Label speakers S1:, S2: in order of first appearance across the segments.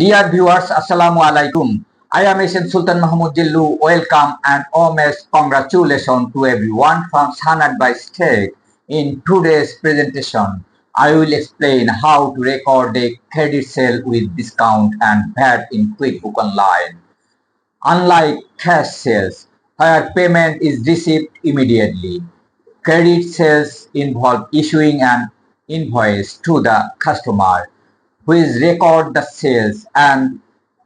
S1: Dear viewers, Assalamu alaikum. I am Asian Sultan Mahmoud Jillu. Welcome and almost congratulations to everyone from Sanad by State. In today's presentation, I will explain how to record a credit sale with discount and VAT in QuickBooks Online. Unlike cash sales, where payment is received immediately, credit sales involve issuing an invoice to the customer, who is record the sales and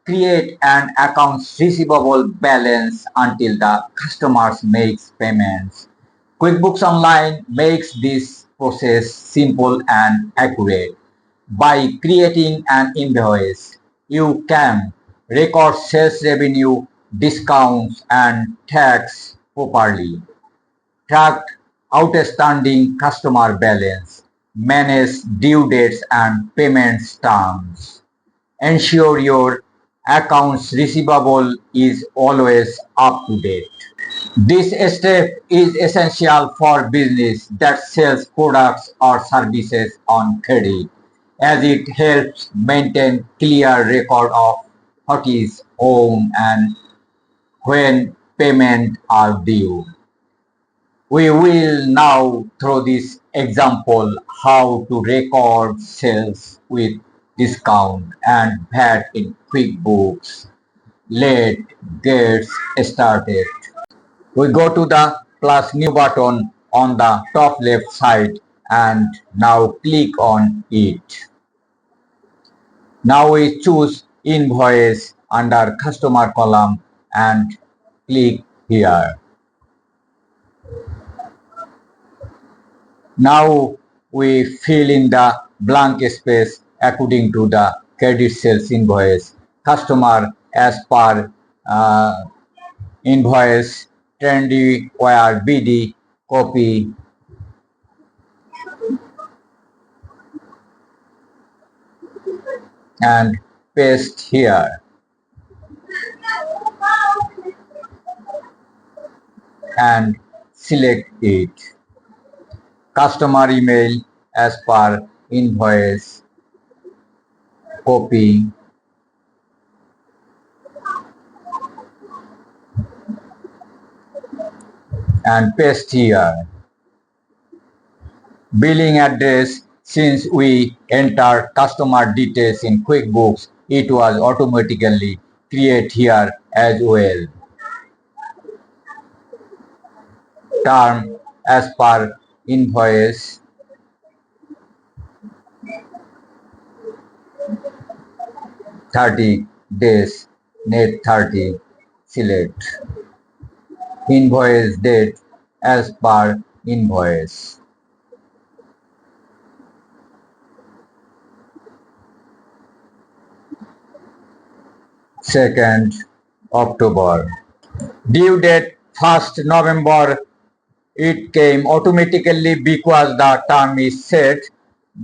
S1: create an accounts receivable balance until the customer makes payments. QuickBooks Online makes this process simple and accurate. By creating an invoice, you can record sales revenue, discounts, and tax properly, track outstanding customer balance, manage due dates and payment terms, ensure your accounts receivable is always up to date. This step is essential for business that sells products or services on credit, as it helps maintain clear record of what is owed and when payments are due. We will now through this example how to record sales with discount and VAT in QuickBooks. Let's get started. We go to the plus new button on the top left side and now click on it. Now we choose invoice under customer column and click here. Now we fill in the blank space according to the credit sales invoice. Customer as per invoice trendy wire BD copy and paste here. And select it. Customer email as per invoice, copy, and paste here. Billing address, since we enter customer details in QuickBooks, it was automatically created here as well. Term as per invoice, days, net 30, select. Invoice date as per invoice. Second October. Due date 1st November. It came automatically because the term is set.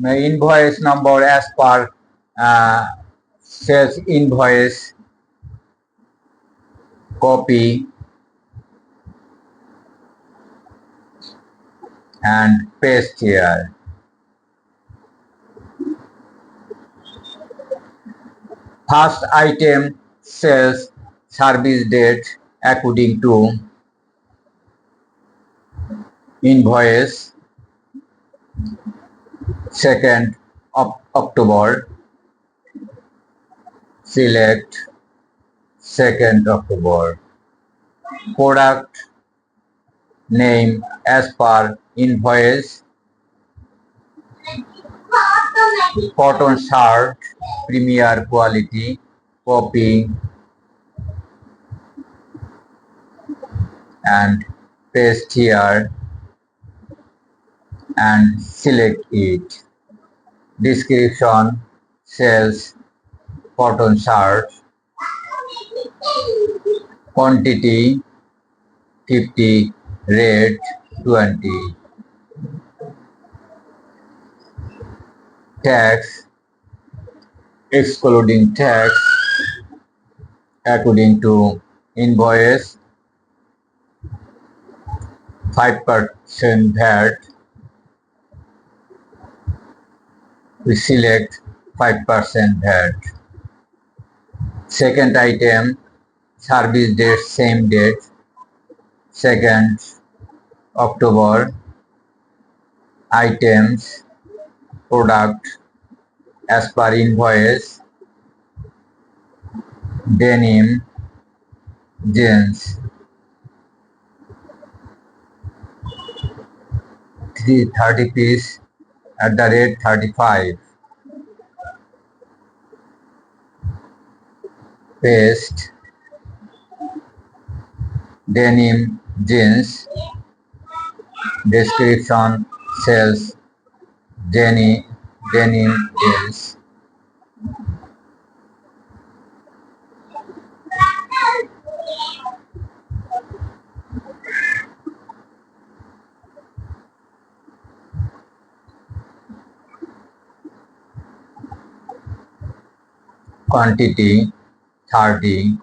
S1: The invoice number as per sales invoice, copy and paste here. First item sales service date according to invoice, 2nd of October, select 2nd October. Product name as per invoice, cotton shirt, premier quality, copy and paste here and select it. Description, sales, cotton shirt, quantity 50, rate 20. Tax, excluding tax according to invoice, 5% VAT. We select 5% VAT. Second item, service date, same date, 2nd October. Items, product as per invoice, denim, jeans, 30 piece at the rate 35. Paste, denim, jeans, description, sales, denim jeans. Quantity 30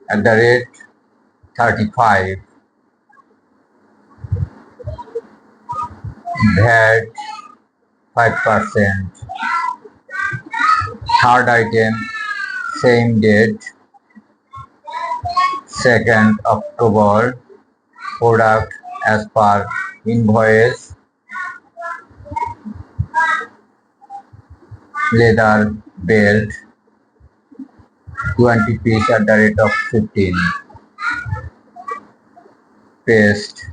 S1: at the rate 35. VAT 5%. Third item, same date, 2nd October. Product as per invoice, leather belt, 20 piece at the rate of 15. Paste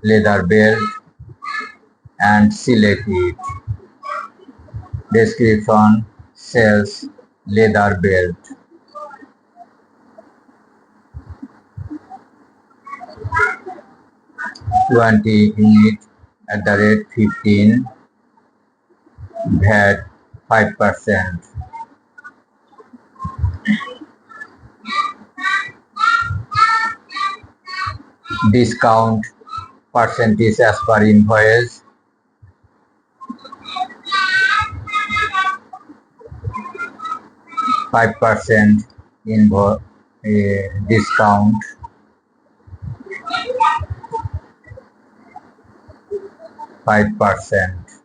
S1: leather belt and select it. Description, sells leather belt. $20 unit at the rate 15. VAT 5%. Discount percentage as per invoice, 5% discount. %.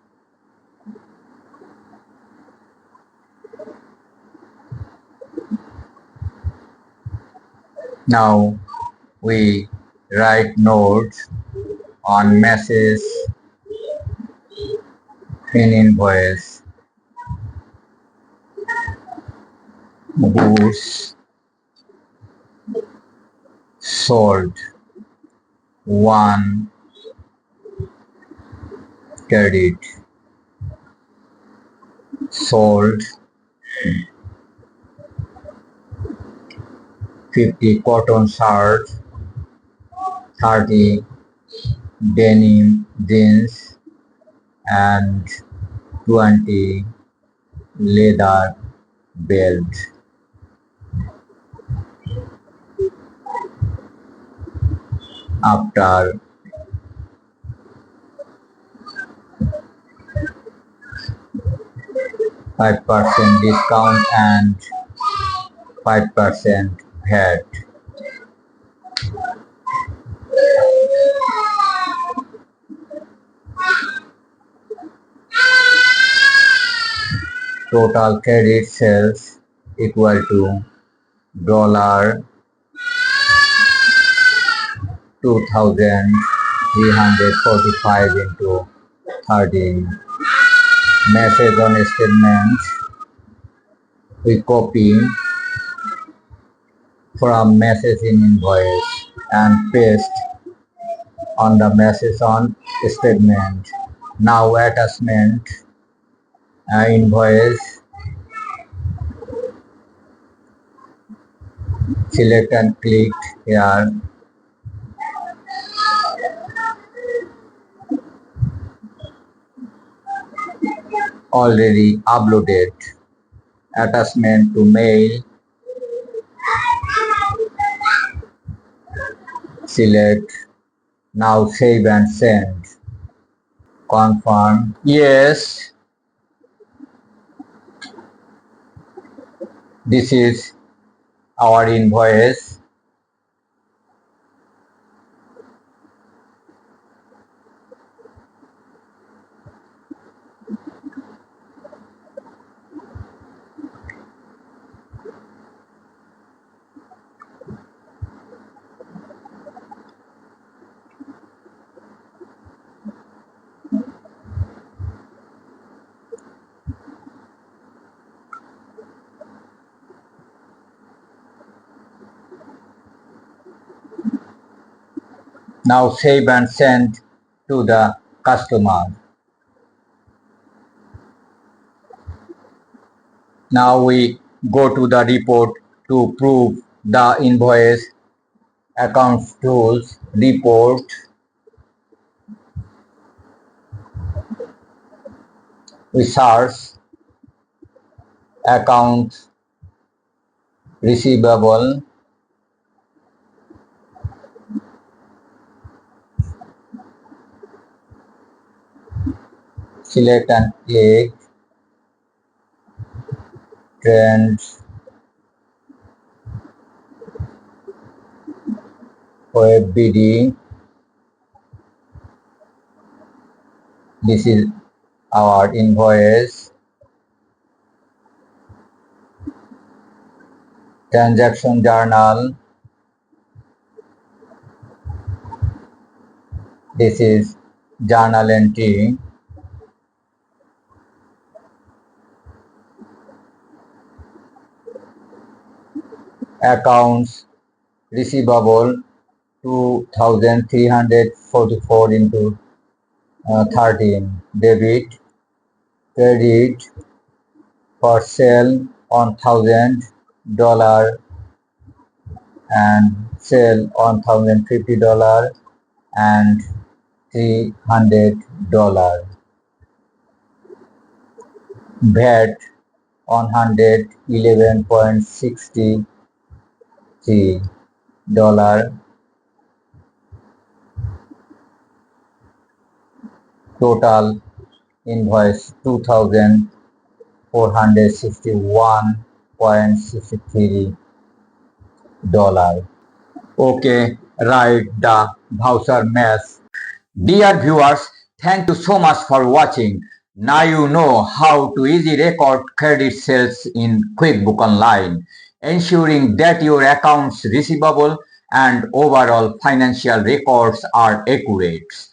S1: Now we write notes on message in invoice. Goods sold 1 credit. Sold 50 cotton shirts, 30 denim jeans, and 20 leather belt. After %5 discount and 5% VAT. Total credit sales equal to $2,345 into 13. Message on statement. We copy from message in invoice and paste on the message on statement. Now attachment, invoice, select and click here. Already uploaded. Attachment to mail. Select. Now save and send. Confirm. Yes, this is our invoice. Now save and send to the customer. Now we go to the report to prove the invoice. Accounts tools, report, we search accounts receivable, select and click trends, web BD. This is our invoice, transaction journal. This is journal entry, accounts receivable 2344 into 13, debit, credit for sale on $1,000 and sale on $1,050 and $300. VAT on $111.63. Total invoice $2,461.63. Okay, write the voucher mess. Dear viewers, thank you so much for watching. Now you know how to easily record credit sales in QuickBooks Online, ensuring that your accounts receivable and overall financial records are accurate.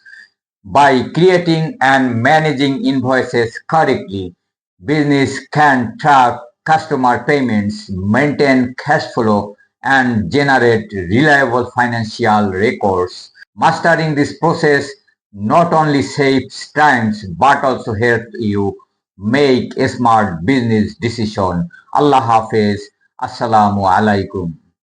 S1: By creating and managing invoices correctly, business can track customer payments, maintain cash flow, and generate reliable financial records. Mastering this process not only saves times but also helps you make a smart business decision. Allah Hafiz. Assalamu alaikum.